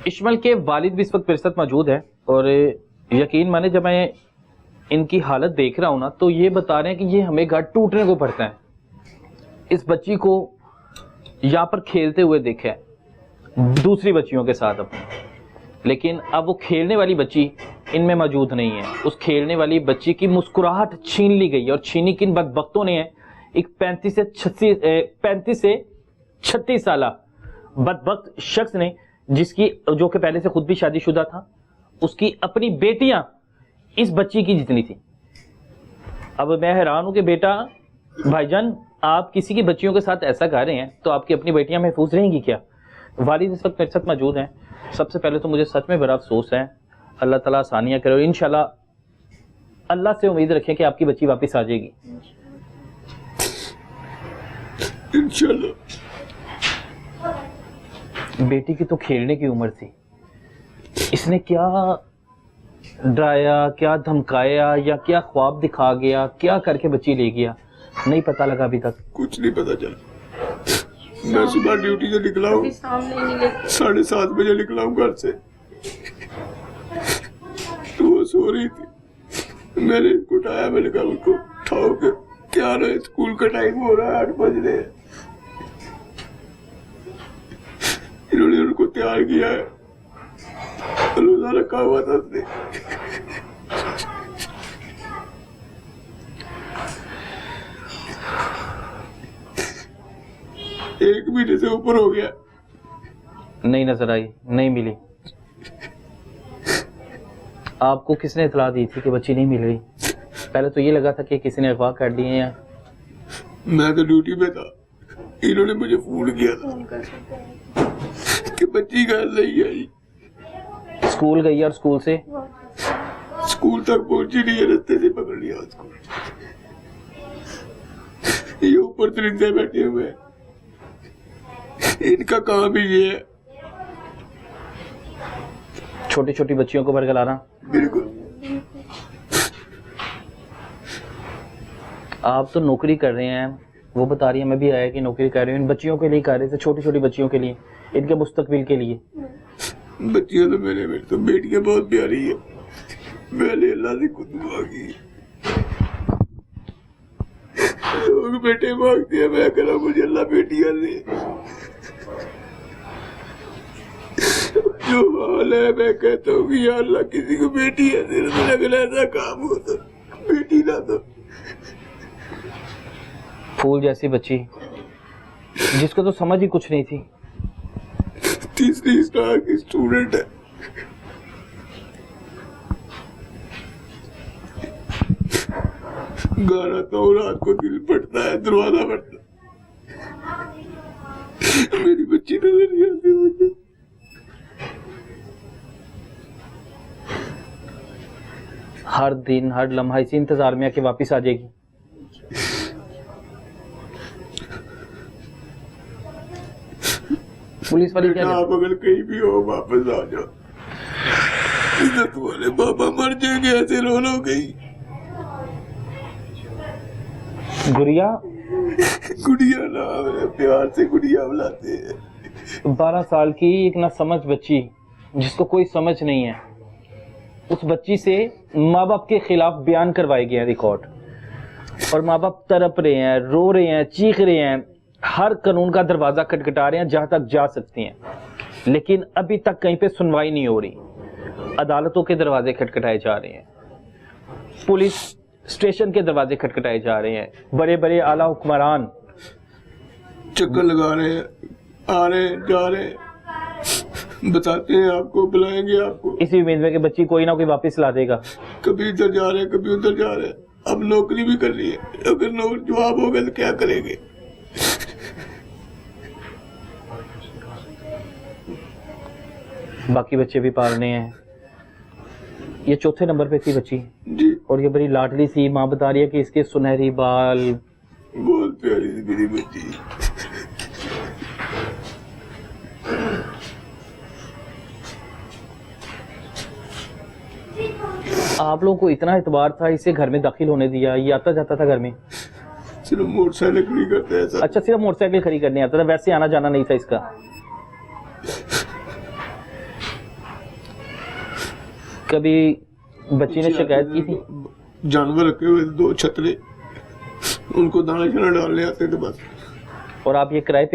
इशमल के वालिद भी इस वक्त मेरे साथ मौजूद है और यकीन माने जब मैं इनकी हालत देख रहा हूँ ना तो ये बता रहे हैं कि ये हमें घर टूटने को पड़ता है। इस बच्ची को यहाँ पर खेलते हुए देखा है दूसरी बच्चियों के साथ अपने, लेकिन अब वो खेलने वाली बच्ची इनमें मौजूद नहीं है। उस खेलने वाली बच्ची की मुस्कुराहट छीन ली गई है और छीनी किन बदबख्तों ने है। एक 35 से 36 साल बदबख्त शख्स ने, जिसकी जो कि पहले से खुद भी शादीशुदा था, उसकी अपनी बेटियां इस बच्ची की जितनी थी। अब मैं हैरान हूं कि बेटा भाईजान आप किसी की बच्चियों के साथ ऐसा कर रहे हैं तो आपकी अपनी बेटियां महफूज रहेंगी क्या? वालिद इस वक्त मेरे साथ मौजूद हैं। सबसे पहले तो मुझे सच में बड़ा अफसोस है। अल्लाह ताला आसानियां करे और इंशाल्लाह अल्लाह से उम्मीद रखें कि आपकी बच्ची वापस आ जाएगी इंशाल्लाह। बेटी की तो खेलने की उम्र थी, इसने क्या डराया, क्या धमकाया या क्या ख्वाब दिखा गया, क्या करके बच्ची ले गया, नहीं पता लगा अभी तक। कुछ नहीं पता चला। मैं सुबह ड्यूटी से निकला हूँ, 7:30 बजे निकला हूँ घर से, तो वो सो रही थी। मैंने इनको उठाया, मैंने कहा उनको उठाओ के क्या रहे, स्कूल का टाइम हो रहा है, 8 बज रहे हैं। इन्होंने उनको तैयार किया है, रोजा रखा हुआ था उसने। एक महीने से ऊपर हो गया, नहीं नजर आई, नहीं मिली। आपको किसने इतला दी थी कि बच्ची नहीं मिल रही? पहले तो ये लगा था कि किसी ने अगवा कर दी है। या मैं तो ड्यूटी में था, इन्होंने मुझे फोन किया था कि बच्ची घर नहीं आई। स्कूल गई और स्कूल से स्कूल तक पहुंची नहीं है, रास्ते से पकड़ लिया उसको। ये ऊपर दरिंदे बैठे हुए हैं, इनका काम ही ये है छोटी छोटी बच्चियों को बरगलाना। बिल्कुल। आप तो नौकरी कर रहे हैं, वो बता रही है मैं भी आया कि नौकरी कर रही हूँ। इन बच्चियों के लिए कर रहे थे, छोटी छोटी बच्चियों के लिए, इनके मुस्तकबिल के लिए। बच्चियां तो मेरे तो बेटियां बहुत प्यारी है, मैंने अल्लाह से खुद दुआ की। लोग बेटे मांगते हैं, मैं कह रहा हूं मुझे अल्लाह बेटियां दे। जो हाल है मैं कहता हूँ कि या अल्लाह किसी को बेटियां दे, अगर ऐसा काम हो तो बेटी ना दो। फूल जैसी बच्ची जिसको तो समझ ही कुछ नहीं थी, 3री स्टार की स्टूडेंट है। गाना तो रात को दिल फटता है, दरवाजा फटता है। मेरी बच्ची नजर नहीं आती मुझे। हर दिन हर लम्हा इसी इंतजार में आके वापस आ जाएगी। पुलिस वाले क्या आप अगर कहीं भी हो वापस आ जाओ, इज्जत वाले बाबा मर जाएंगे, ऐसे रो लो गई। गुड़िया गुड़िया नाम है, प्यार से गुड़िया बुलाते हैं। 12 साल की एक ना समझ बच्ची जिसको कोई समझ नहीं है, उस बच्ची से माँ बाप के खिलाफ बयान करवाए गए हैं रिकॉर्ड, और माँ बाप तड़प रहे हैं, रो रहे हैं, चीख रहे हैं, हर कानून का दरवाजा खटखटा रहे हैं जहां तक जा सकती हैं, लेकिन अभी तक कहीं पे सुनवाई नहीं हो रही। अदालतों के दरवाजे खटखटाए जा रहे हैं, पुलिस स्टेशन के दरवाजे खटखटाए जा रहे हैं, बड़े बड़े आला हुक्मरान चक्कर लगा रहे हैं, आ रहे हैं, जा रहे हैं, बताते हैं आपको, बुलाएंगे आपको, इसी उम्मीद में कि बच्ची कोई ना कोई वापस ला देगा। कभी इधर जा रहे हैं, कभी उधर जा रहे हैं। अब नौकरी भी कर रही है, अगर जवाब होगा तो क्या करेंगे? बाकी बच्चे भी पालने हैं। ये चौथे नंबर पे थी बच्ची जी, और ये बड़ी लाडली सी। माँ बता रही है कि इसके सुनहरी बाल, बहुत प्यारी थी मेरी बच्ची। आप लोगों को इतना एतबार था इसे घर में दाखिल होने दिया? ये आता जाता था घर में? सिर्फ मोटरसाइकिल खड़ी करते हैं। अच्छा, सिर्फ मोटरसाइकिल खड़ी करने आता था, वैसे आना जाना नहीं था इसका? कभी बच्ची ने शिकायत की थी? जानवर रखे हुए 2 छतरे, उनको दाना शाना डालने आते थे बस। और आप ये किराए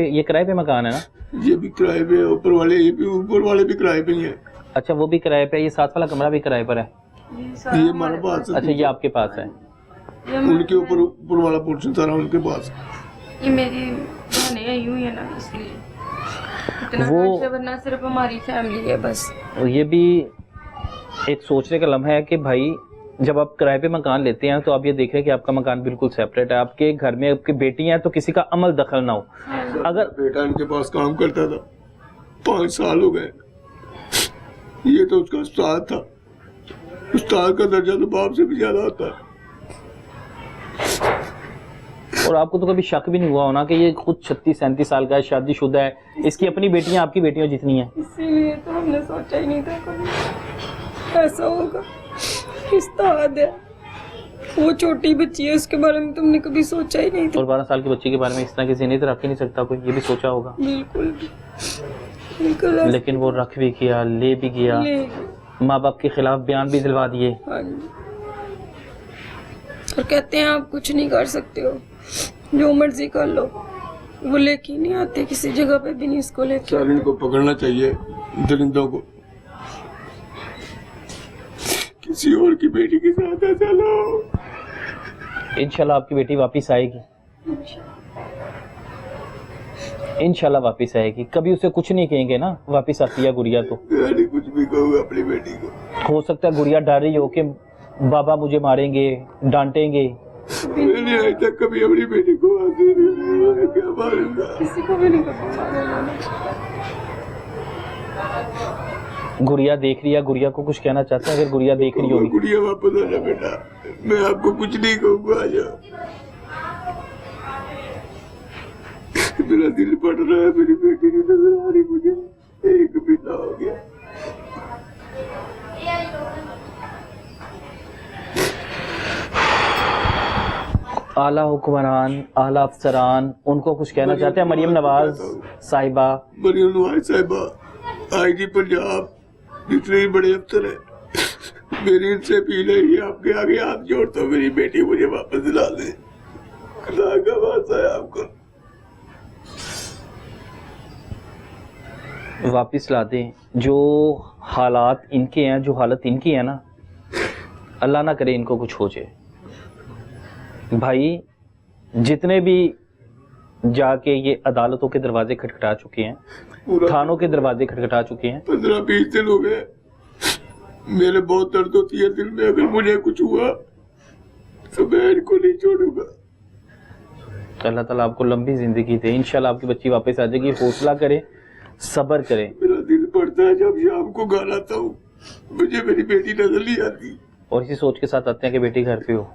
पे मकान है ना? ये भी किराए पे है, ऊपर वाले भी किराए पे ही है। अच्छा, वो भी किराए पे है, ये साथ वाला कमरा भी किराए पर है? ये हमारे पास है। अच्छा, ये आपके पास है? उनके ऊपर वाला पोर्शन सारा उनके पास। ये मेरी बहनें आई हुई है ना, इसलिए इतना वो- खर्चा, वरना सिर्फ हमारी फैमिली है बस। और ये भी एक सोचने का लम्हा है कि भाई जब आप किराए पे मकान लेते हैं तो आप ये देख रहे हैं कि आपका मकान बिल्कुल सेपरेट है, आपके घर में आपकी बेटी है तो किसी का अमल दखल ना हो। अगर बेटा इनके पास काम करता था, 5 साल हो गए। ये तो उसका उस्ताद था, उस्ताद का दर्जा तो बाप से भी ज्यादा होता है। और आपको तो कभी शक भी नहीं हुआ होना कि ये खुद 36-37 साल का है, शादीशुदा है, इसकी अपनी बेटियां आपकी बेटियों जितनी हैं? इसीलिए तो हमने सोचा ही नहीं था कभी ऐसा होगा। उस्ताद है, वो छोटी बच्ची है, उसके बारे में तुमने कभी सोचा ही नहीं था। और 12 साल की बच्ची के बारे में इस तरह की ज़िंदगी रख ही नहीं सकता कोई, ये भी सोचा होगा। बिल्कुल बिल्कुल लेकिन वो रख भी किया, ले भी गया, माँ बाप के खिलाफ बयान भी दिलवा दिए। हाँ जी। और कहते हैं आप कुछ नहीं कर सकते हो, जो मर्जी कर लो। वो लेके नहीं आते किसी जगह पे भी नहीं इसको लेके। सर इनको पकड़ना चाहिए, दरिंदों को। किसी और की बेटी के साथ ऐसा ना हो। इंशाल्लाह आपकी बेटी वापस आएगी, इंशाल्लाह वापस आएगी। कभी उसे कुछ नहीं कहेंगे ना, वापस आती है गुड़िया तो। यानी कुछ भी कहूँ अपनी बेटी को। हो सकता है गुड़िया डर रही हो कि बाबा मुझे मारेंगे, डांटेंगे। मैंने आज तक कभी अपनी बेटी को आंसू नहीं दिए, क्या मारूंगा। किसी को भी नहीं कभी मारेगा। गुड़िया देख रही है, गुड़िया को कुछ कहना चाहते हैं? अगर गुड़िया देख रही होगी, गुड़िया वापस आ जा बेटा, मैं आपको कुछ नहीं कहूँगा, आ जाओ। मेरा दिल पड़ रहा है, मेरी बेटी नहीं नजर आ रही मुझे, एक महीना हो गया। आला हुक्मरान, आला अफसरान उनको कुछ कहना चाहते हैं? मरियम नवाज साहिबा, मरियम नवाज साहिबा, आईजी पंजाब, जितने भी बड़े अफसर हैं, मेरी इनसे अपील है कि आपके आगे हाथ जोड़ता हूँ, मेरी बेटी मुझे वापस दिला दे। खुदा का वास्ता है आपको, वापस ला दें। जो हालात इनके हैं, जो हालत इनकी है ना, अल्लाह ना करे इनको कुछ हो जाए। भाई जितने भी जाके ये अदालतों के दरवाजे खटखटा चुके हैं, थानों के दरवाजे खटखटा चुके हैं, 15-20 दिन हो गए। मेरे बहुत दर्द होती है दिल में, अगर मुझे कुछ हुआ तो मैं इनको नहीं छोड़ूंगा। अल्लाह ताला आपको लंबी जिंदगी दे, इंशाल्लाह आपकी बच्ची वापस आ जाएगी। हौसला करें, सब्र करें। मेरा दिल पड़ता है जब शाम को घर आता हूँ, मुझे मेरी बेटी नजर नहीं आती। और इसी सोच के साथ आते हैं कि बेटी घर पे हो।